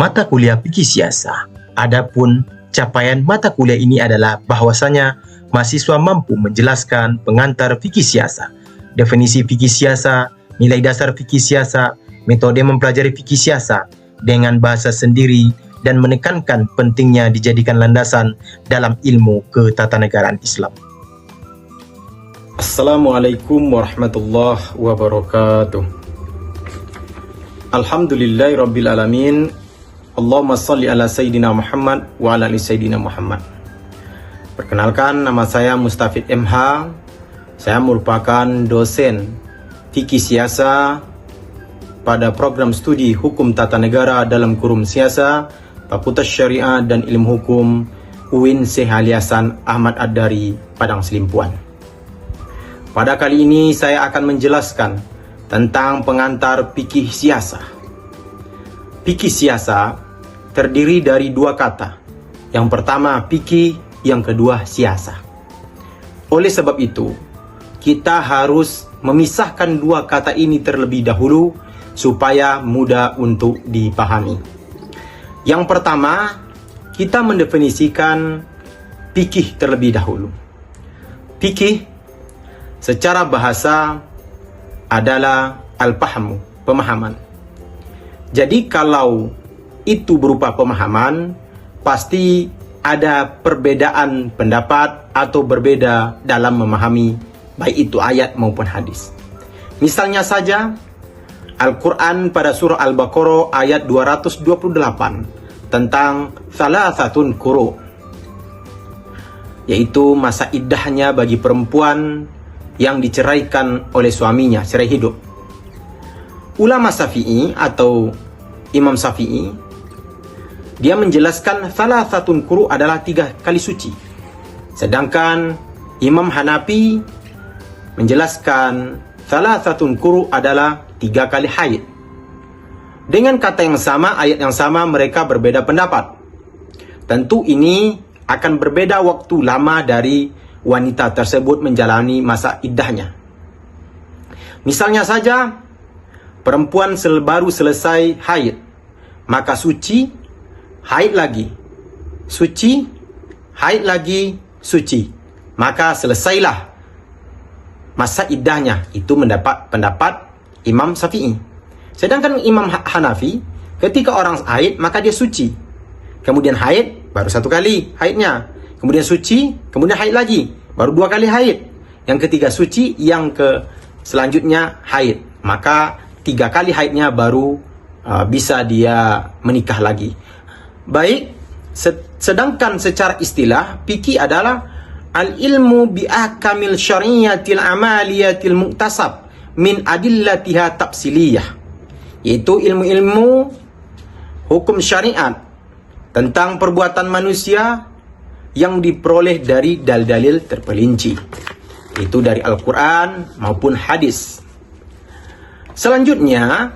mata kuliah fikih siasa. Adapun capaian mata kuliah ini adalah bahwasanya mahasiswa mampu menjelaskan pengantar fikih siasa, definisi fikih siasa, nilai dasar fikih siasa, metode mempelajari fikih siasa dengan bahasa sendiri dan menekankan pentingnya dijadikan landasan dalam ilmu ketatanegaraan Islam. Assalamualaikum warahmatullahi wabarakatuh. Alhamdulillahirabbil alamin. Allahumma shalli ala sayyidina Muhammad wa ala ali sayyidina Muhammad. Perkenalkan, nama saya Mustafid MH. Saya merupakan dosen fikih siasa pada program studi Hukum Tata Negara dalam kurung siasa Fakultas Syariah dan Ilmu Hukum UIN Syekh Ali Hasan Ahmad Ad-Dari, Padang Selimpuan. Pada kali ini saya akan menjelaskan tentang pengantar fikih siasa. Fikih siasa terdiri dari dua kata. Yang pertama fikih, yang kedua siasa. Oleh sebab itu, kita harus memisahkan dua kata ini terlebih dahulu supaya mudah untuk dipahami. Yang pertama, kita mendefinisikan fikih terlebih dahulu. Fikih secara bahasa adalah al-fahmu, pemahaman. Jadi kalau itu berupa pemahaman, pasti ada perbedaan pendapat atau berbeda dalam memahami baik itu ayat maupun hadis. Misalnya saja Al-Quran pada surah Al-Baqarah ayat 228 tentang salasatun quru, yaitu masa iddahnya bagi perempuan yang diceraikan oleh suaminya, cerai hidup. Ulama Syafi'i atau Imam Syafi'i, dia menjelaskan salasatun quru adalah 3 kali suci. Sedangkan Imam Hanafi menjelaskan salasatun quru adalah 3 kali haid. Dengan kata yang sama, ayat yang sama, mereka berbeda pendapat. Tentu ini akan berbeda waktu lama dari wanita tersebut menjalani masa iddahnya. Misalnya saja, perempuan baru selesai haid, maka suci, haid lagi, suci, haid lagi, suci. Maka selesailah masa iddahnya. Itu mendapat pendapat Imam Syafi'i. Sedangkan Imam Hanafi, ketika orang haid maka dia suci, kemudian haid baru 1 kali haidnya, kemudian suci, kemudian haid lagi, baru 2 kali haid, yang ketiga suci, yang selanjutnya haid, maka 3 kali haidnya baru bisa dia menikah lagi. Baik, sedangkan secara istilah fikih adalah al-ilmu bi ahkamil syariyatil amaliyatil muktasab min adillatiha tafsiliyah, yaitu ilmu-ilmu hukum syariat tentang perbuatan manusia yang diperoleh dari dalil-dalil terperinci, itu dari Al-Quran maupun hadis. Selanjutnya,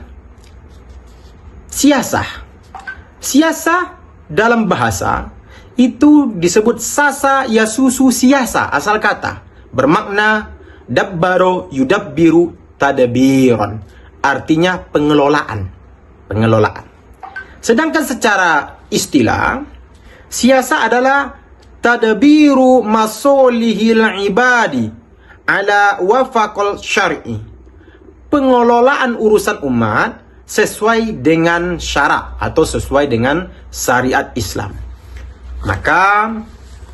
siasah. Siasah dalam bahasa itu disebut sasa yasusu siasa, asal kata, bermakna dabbaro yudabbiru tadbiron, artinya pengelolaan. Sedangkan secara istilah, siasa adalah tadbiru masolihil ibadi ala wafaqal syar'i, pengelolaan urusan umat sesuai dengan syarak atau sesuai dengan syariat Islam. Maka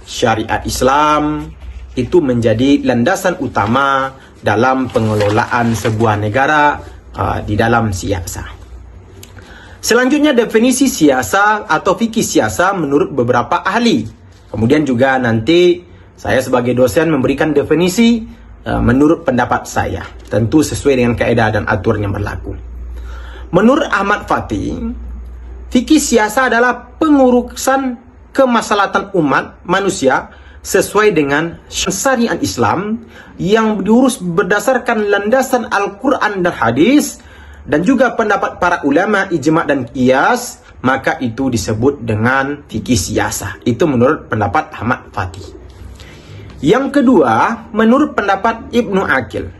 syariat Islam itu menjadi landasan utama dalam pengelolaan sebuah negara di dalam siasa. Selanjutnya, definisi siasa atau fikih siasa menurut beberapa ahli. Kemudian juga nanti saya sebagai dosen memberikan definisi menurut pendapat saya, tentu sesuai dengan kaidah dan aturan yang berlaku. Menurut Ahmad Fatih, fikih siasa adalah pengurusan kemaslahatan umat manusia sesuai dengan syariat Islam yang diurus berdasarkan landasan Al-Quran dan hadis, dan juga pendapat para ulama ijma' dan qiyas, maka itu disebut dengan fikih siasa. Itu menurut pendapat Ahmad Fatih. Yang kedua, menurut pendapat Ibnu Aqil,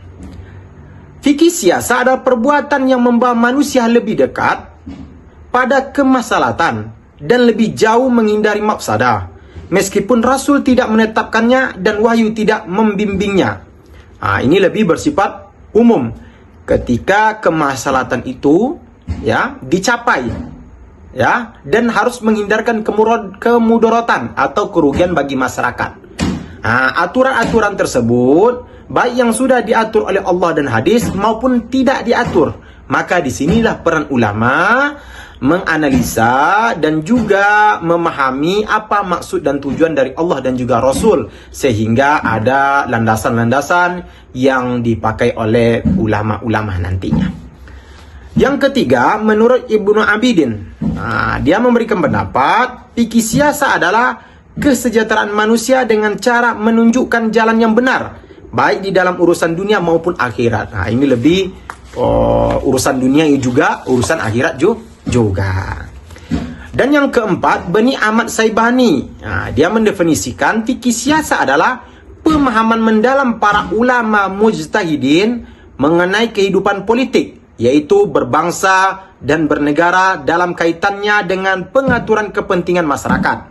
fikih siasa adalah perbuatan yang membawa manusia lebih dekat pada kemaslahatan dan lebih jauh menghindari mafsadah, meskipun Rasul tidak menetapkannya dan wahyu tidak membimbingnya. Ini lebih bersifat umum. Ketika kemaslahatan itu ya dicapai, ya, dan harus menghindarkan kemudaratan atau kerugian bagi masyarakat. Aturan-aturan tersebut baik yang sudah diatur oleh Allah dan hadis maupun tidak diatur, maka disinilah peran ulama menganalisa dan juga memahami apa maksud dan tujuan dari Allah dan juga Rasul, sehingga ada landasan-landasan yang dipakai oleh ulama-ulama nantinya. Yang ketiga, menurut Ibnu Abidin, dia memberikan pendapat fikih siasa adalah kesejahteraan manusia dengan cara menunjukkan jalan yang benar, baik di dalam urusan dunia maupun akhirat. Ini lebih urusan dunia juga, urusan akhirat juga. Dan yang keempat, Bani Ahmad Saibani, dia mendefinisikan fikih siasa adalah pemahaman mendalam para ulama mujtahidin mengenai kehidupan politik, yaitu berbangsa dan bernegara dalam kaitannya dengan pengaturan kepentingan masyarakat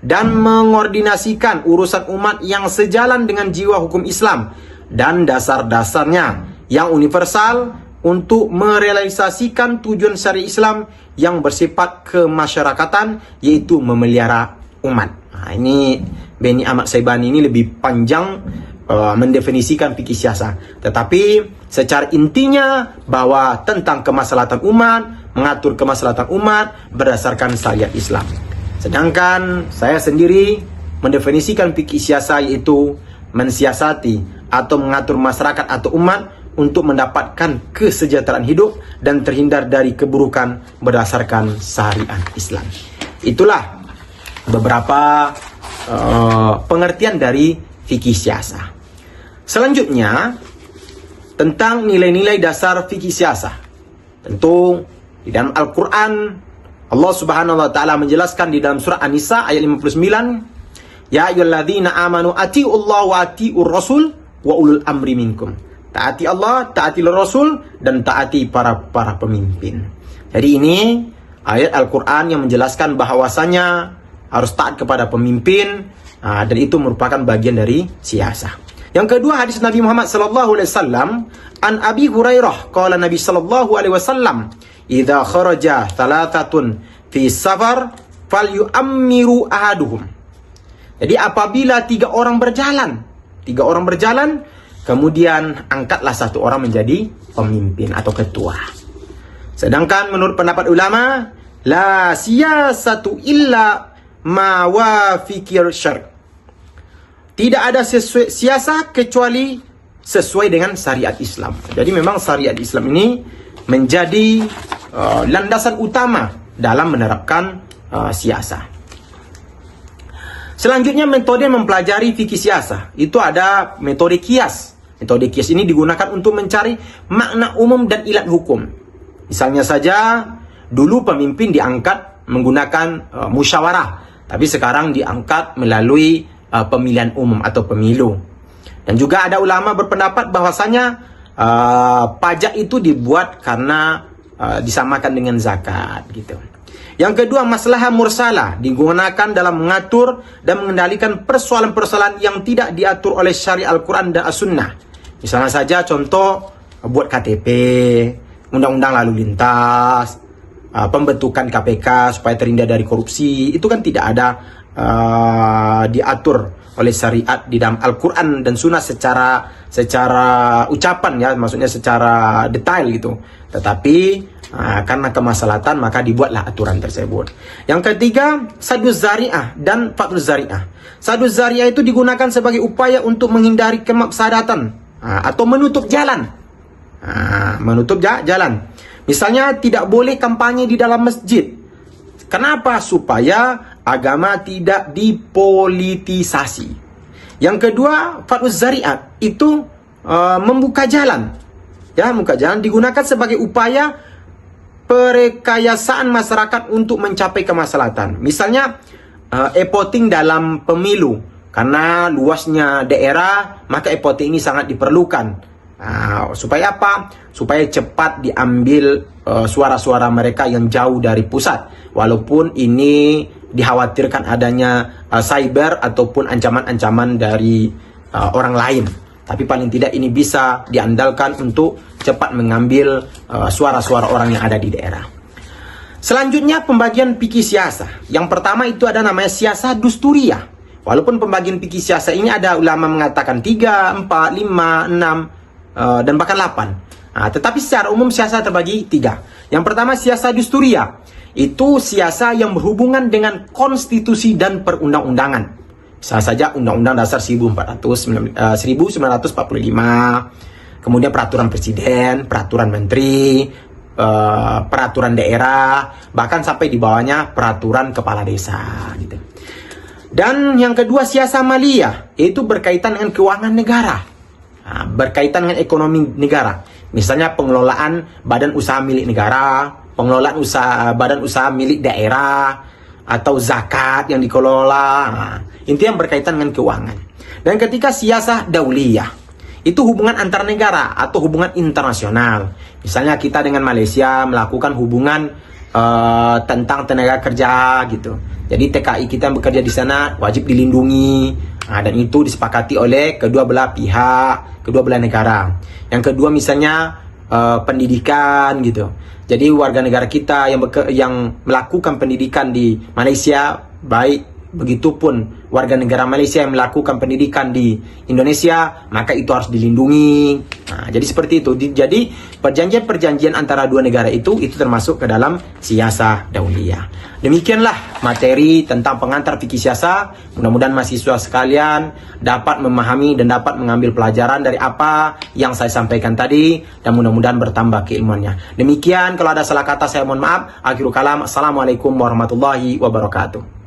dan mengordinasikan urusan umat yang sejalan dengan jiwa hukum Islam dan dasar-dasarnya yang universal untuk merealisasikan tujuan syariat Islam yang bersifat kemasyarakatan, yaitu memelihara umat. Ini Bani Ahmad Saibani ini lebih panjang mendefinisikan fikih siasa, tetapi secara intinya bahwa tentang kemaslahatan umat, mengatur kemaslahatan umat berdasarkan syariat Islam. Sedangkan saya sendiri mendefinisikan fikih siasa yaitu mensiasati atau mengatur masyarakat atau umat untuk mendapatkan kesejahteraan hidup dan terhindar dari keburukan berdasarkan syariat Islam. Itulah beberapa pengertian dari fikih siasa. Selanjutnya, tentang nilai-nilai dasar fikih siasa. Tentu di dalam Al-Quran Allah Subhanahu wa taala menjelaskan di dalam surah An-Nisa ayat 59, ya ayyuhalladzina amanu atiiullaha wa atiiur rasul wa ulul amri minkum. Taati Allah, taati Rasul, dan taati para pemimpin. Jadi ini ayat Al-Quran yang menjelaskan bahwasanya harus taat kepada pemimpin, dan itu merupakan bagian dari siasa. Yang kedua, hadis Nabi Muhammad sallallahu alaihi wasallam, an Abi Hurairah qala Nabi sallallahu alaihi wasallam, idza kharaja thalathatun fi safar falyu'ammiru ahaduhum. Jadi apabila tiga orang berjalan, kemudian angkatlah satu orang menjadi pemimpin atau ketua. Sedangkan menurut pendapat ulama, la siyasatu illa ma wafiqir syar'. Tidak ada siasat kecuali sesuai dengan syariat Islam. Jadi memang syariat Islam ini menjadi landasan utama dalam menerapkan siasat. Selanjutnya, metode mempelajari fikih siasat. Itu ada metode kias. Metode kias ini digunakan untuk mencari makna umum dan ilat hukum. Misalnya saja, dulu pemimpin diangkat menggunakan musyawarah, tapi sekarang diangkat melalui pemilihan umum atau pemilu. Dan juga ada ulama berpendapat bahwasanya pajak itu dibuat karena disamakan dengan zakat gitu. Yang kedua, maslahah mursalah digunakan dalam mengatur dan mengendalikan persoalan-persoalan yang tidak diatur oleh syariat Al-Quran dan As-Sunnah. Misalnya saja contoh buat KTP, undang-undang lalu lintas, pembentukan KPK supaya terhindar dari korupsi, itu kan tidak ada diatur oleh syariat di dalam Al-Quran dan Sunnah secara ucapan ya, maksudnya secara detail gitu. Tetapi karena kemaslahatan maka dibuatlah aturan tersebut. Yang ketiga, saduz zari'ah dan fathuz zari'ah. Saduz zari'ah itu digunakan sebagai upaya untuk menghindari kemafsadatan atau menutup jalan. Menutup jalan. Misalnya tidak boleh kampanye di dalam masjid. Kenapa? Supaya agama tidak dipolitisasi. Yang kedua, fathuz zari'ah itu membuka jalan. Ya, membuka jalan digunakan sebagai upaya perekayasaan masyarakat untuk mencapai kemaslahatan. Misalnya e-voting dalam pemilu. Karena luasnya daerah, maka e-voting ini sangat diperlukan. Supaya apa? Supaya cepat diambil suara-suara mereka yang jauh dari pusat. Walaupun ini dikhawatirkan adanya cyber ataupun ancaman-ancaman dari orang lain. Tapi paling tidak ini bisa diandalkan untuk cepat mengambil suara-suara orang yang ada di daerah. Selanjutnya pembagian fikih siasa. Yang pertama itu ada namanya siasa dusturiyah. Walaupun pembagian fikih siasa ini ada ulama mengatakan 3, 4, 5, 6 dan bahkan 8. Tetapi secara umum siasa terbagi 3. Yang pertama siasa dusturiyah. Itu siasa yang berhubungan dengan konstitusi dan perundang-undangan. Bisa saja Undang-Undang Dasar 1945, kemudian peraturan presiden, peraturan menteri, peraturan daerah, bahkan sampai di bawahnya peraturan kepala desa gitu. Dan yang kedua siasa maliyah, itu berkaitan dengan keuangan negara, berkaitan dengan ekonomi negara. Misalnya pengelolaan badan usaha milik negara, pengelolaan badan usaha milik daerah, atau zakat yang dikelola. Intinya berkaitan dengan keuangan. Dan ketika siasah dauliyah, itu hubungan antar negara atau hubungan internasional. Misalnya kita dengan Malaysia melakukan hubungan tentang tenaga kerja gitu. Jadi TKI kita yang bekerja di sana wajib dilindungi. Dan itu disepakati oleh kedua belah pihak, kedua belah negara. Yang kedua misalnya pendidikan gitu. Jadi warga negara kita yang melakukan pendidikan di Malaysia, baik begitupun warga negara Malaysia yang melakukan pendidikan di Indonesia, maka itu harus dilindungi. Jadi seperti itu. Jadi perjanjian-perjanjian antara dua negara itu termasuk ke dalam siasah dauliyah. Demikianlah materi tentang pengantar fikih siasah. Mudah-mudahan mahasiswa sekalian dapat memahami dan dapat mengambil pelajaran dari apa yang saya sampaikan tadi, dan mudah-mudahan bertambah keilmuannya. Demikian, kalau ada salah kata saya mohon maaf. Akhirul kalam. Assalamualaikum warahmatullahi wabarakatuh.